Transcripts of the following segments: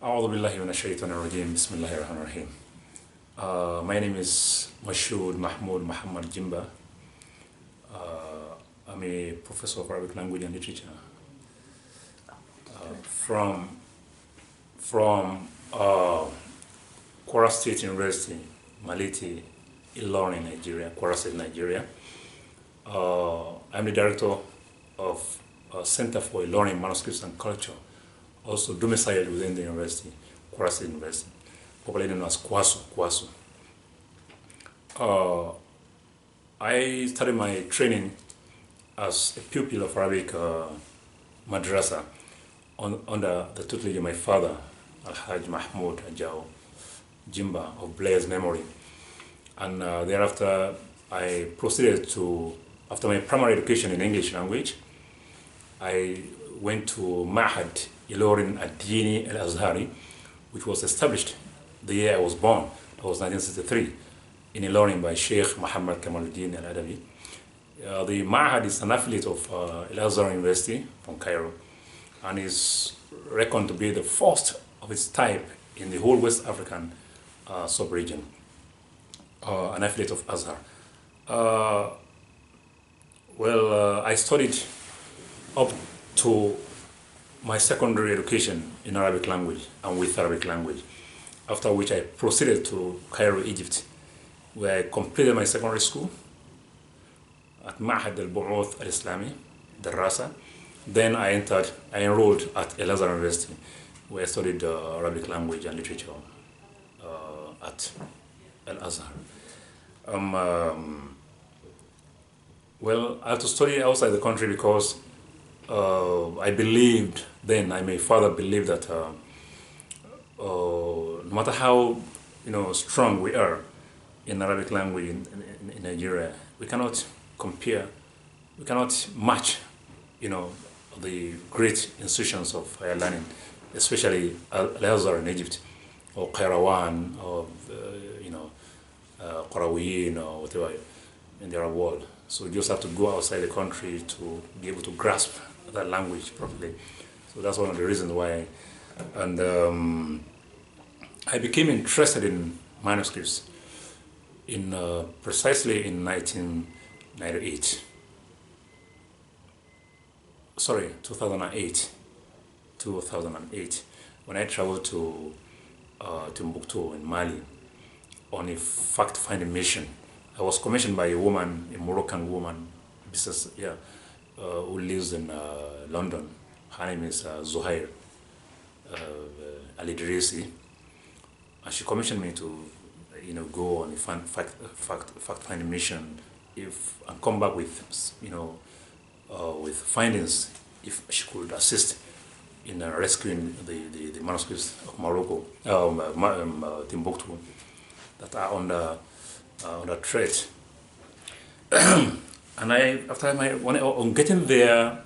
أعوذ بالله من الشيطان الرجيم بسم الله الرحمن الرحيم. My name is Mashoud Mahmoud Muhammad Jimba. I'm a professor of Arabic language and literature from Kwara State University, Malete, Ilorin, Nigeria, Kwara State, Nigeria. I'm the director of Center for Ilorin Manuscripts and Culture, also domiciled within the university, Kwara State University, popularly known as Kwasu. I started my training as a pupil of Arabic madrasa under the tutelage of my father, Al-Hajj Mahmoud Ajao Jimba of blessed memory. And thereafter, I proceeded to, after my primary education in English language, I went to Ma'had Ilorin Ad-Dini Al-Azhari, which was established the year I was born. That was 1963, in Ilorin by Sheikh Muhammad Kamaluddin Al-Adawi. The Ma'had is an affiliate of Al-Azhar University from Cairo, and is reckoned to be the first of its type in the whole West African sub-region, an affiliate of Azhar. I studied up to my secondary education in Arabic language and with Arabic language, after which I proceeded to Cairo, Egypt, where I completed my secondary school at Ma'had al-Bu'uth al-Islami, Darasa. Then I enrolled at Al-Azhar University, where I studied Arabic language and literature at Al-Azhar. I had to study outside the country because I believed then, my father believed that no matter how strong we are in Arabic language in Nigeria, we cannot compare, we cannot match, the great institutions of higher learning, especially Al-Azhar in Egypt, or Qayrawan, or Qarawiyin, or whatever in the Arab world. So you just have to go outside the country to be able to grasp that language properly. So that's one of the reasons why. And I became interested in manuscripts precisely in 2008, when I traveled to Timbuktu in Mali on a fact-finding mission. I was commissioned by a woman, a Moroccan woman, who lives in London. Her name is Zuhair Al-Idrisi, and she commissioned me to, go on a fact-finding mission, and come back with, with findings, if she could assist in rescuing the manuscripts of Morocco, Timbuktu, that are under threat. And on getting there,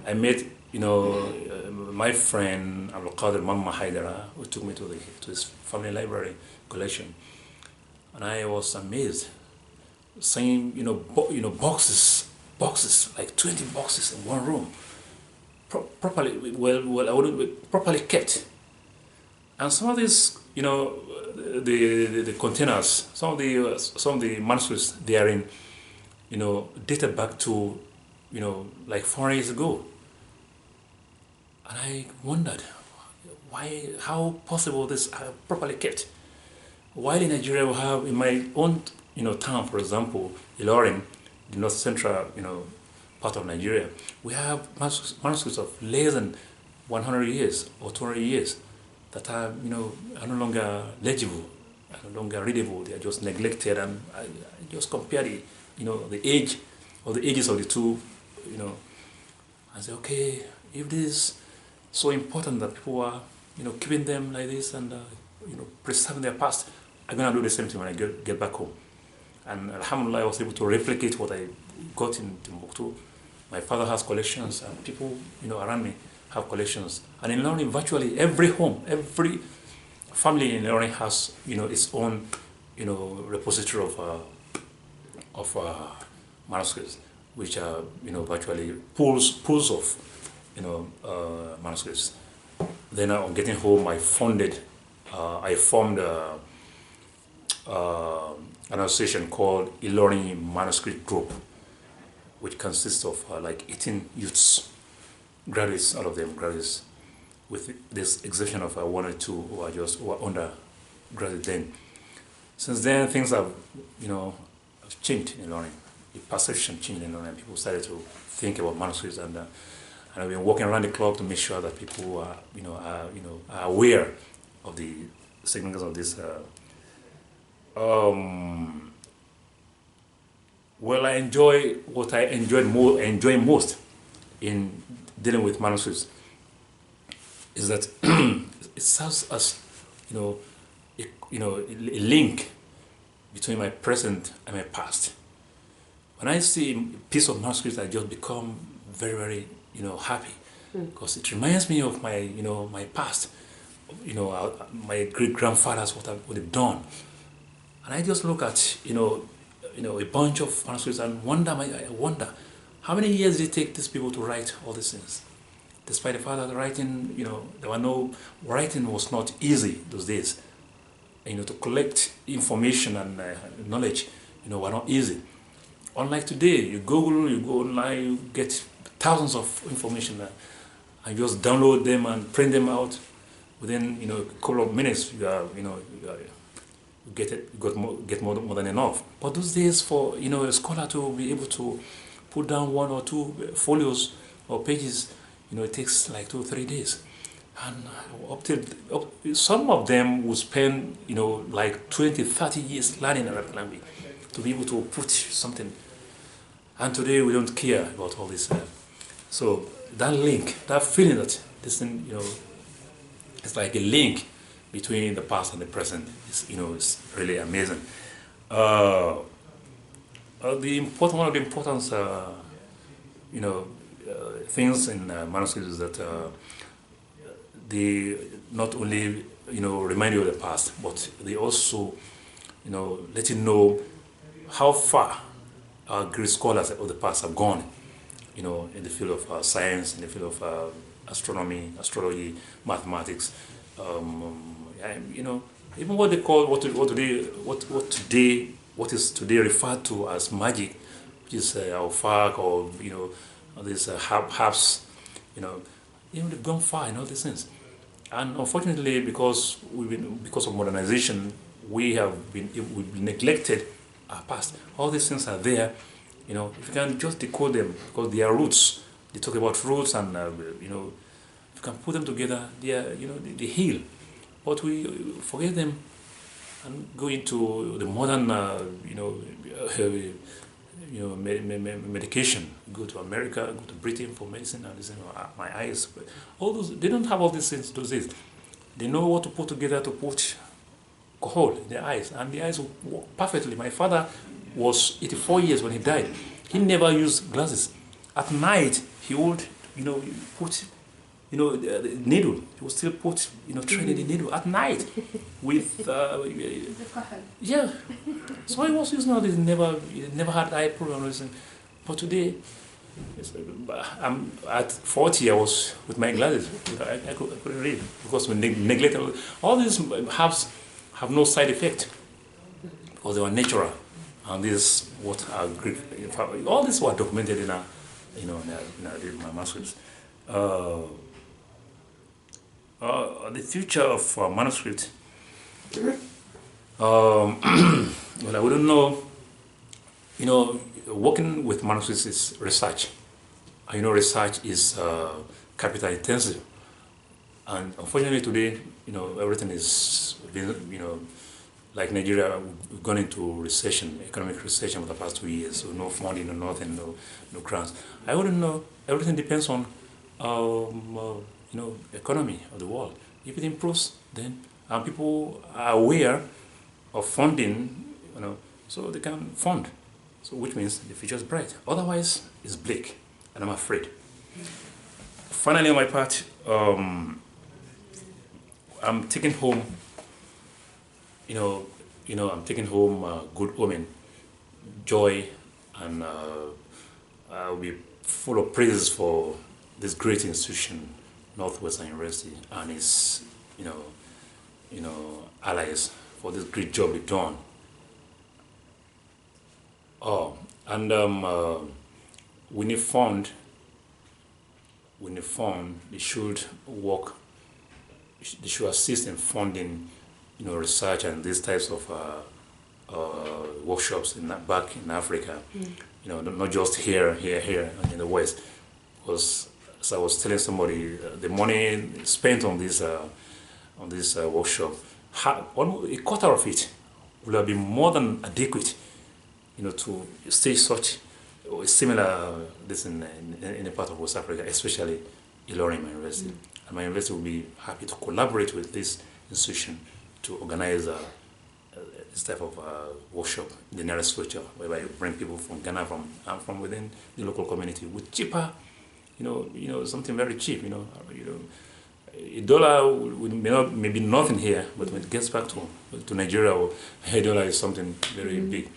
I met, my friend Abdul Qadir Mamma Haidara, who took me to his family library collection, and I was amazed, seeing boxes, like 20 boxes in one room, properly properly kept, and some of these, the containers, some of the manuscripts they are in, dated back to, like 4 years ago. And I wondered, how possible this are properly kept? While in Nigeria we have, in my own, town, for example, Ilorin, the north central, part of Nigeria, we have manuscripts of less than 100 years or 200 years that are, are no longer legible, are no longer readable. They are just neglected, and I just compare the, the age or the ages of the two, and say, okay, if this is so important that people are, keeping them like this and, preserving their past, I'm gonna do the same thing when I get back home. And alhamdulillah, I was able to replicate what I got in Timbuktu. My father has collections, and people, around me have collections. And in learning, virtually every home, every family in learning has, its own, repository of manuscripts, which are, virtually pools of, manuscripts. Then on getting home, I formed an association called e-learning manuscript group, which consists of like 18 youths, graduates, all of them graduates, with this exception of one or two who are undergraduate then. Since then, things have, have changed in learning. The perception changed in learning. People started to think about manuscripts, and I've been working around the clock to make sure that people are aware of the significance of this. Well, I enjoy what I enjoy most in dealing with manuscripts is that it serves as, a link between my present and my past. When I see a piece of manuscript, I just become very, very, happy, because it reminds me of my, my past. My great grandfathers, what they've done, and I just look at, a bunch of manuscripts and I wonder, how many years did it take these people to write all these things? Despite the fact that writing, writing was not easy those days. To collect information and knowledge, were not easy. Unlike today, you Google, you go online, you get thousands of information, and just download them and print them out. Within a couple of minutes, you get more than enough. But those days, for a scholar to be able to put down 1 or 2 folios or pages, it takes like 2 or 3 days. And some of them will spend, like 20, 30 years learning Arabic language to be able to put something. And today we don't care about all this. So that link, that feeling that this thing, it's like a link between the past and the present is, is really amazing. One of the important things in manuscripts is that they not only remind you of the past, but they also let you know how far our great scholars of the past have gone, in the field of science, in the field of astronomy, astrology, mathematics, even what they call what is today referred to as magic, which is alfaq, or these herbs, they've gone far in all these things. And unfortunately, because of modernization, we've been neglected our past. All these things are there, if you can just decode them, because they are roots. They talk about roots, and if you can put them together, they are, they heal. But we forget them and go into the modern, medication. Go to America, go to Britain for medicine, and listen, my eyes. All those, they don't have all these things those days. They know what to put together to put alcohol in their eyes, and the eyes work perfectly. My father was 84 years when he died. He never used glasses. At night, he would, put, the needle. He would still put, threading the needle at night with, yeah. So he was using all this. He never had eye problems. But today, I'm at 40. I was with my glasses. I couldn't read because we neglected all these herbs. Have no side effect because they were natural, and this is what are great. All this were documented in our, my manuscripts. The future of manuscript. Well, I wouldn't know. Working with manuscripts is research. Research is capital intensive, and unfortunately today, everything is, like Nigeria, we've gone into recession, economic recession for the past 2 years. So no funding, no nothing, no grants. I wouldn't know. Everything depends on, economy of the world. If it improves, then people are aware of funding, so they can fund. So which means the future is bright. Otherwise, it's bleak, and I'm afraid. Finally, on my part, I'm taking home, I'm taking home good omen, joy, and I'll be full of praises for this great institution Northwestern University and its, allies for this great job they've done. Oh, and we need fund. We need fund. They should work. They should assist in funding, research and these types of workshops back in Africa. Not just here in the West. Because as I was telling somebody, the money spent on this workshop, almost a quarter of it will have been more than adequate, to stage such or similar this in a part of West Africa, especially Ilorin, my university. And my university will be happy to collaborate with this institution to organize this type of workshop in the nearest future, whereby you bring people from Ghana from within the local community with cheaper, something very cheap. A dollar may be nothing here, but when it gets back to Nigeria, a dollar is something very big.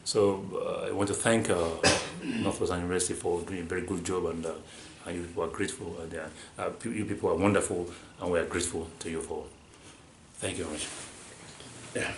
So I want to thank Northwestern University for doing a very good job, and you people are grateful. You people are wonderful, and we are grateful to you for. Thank you very much. Yeah.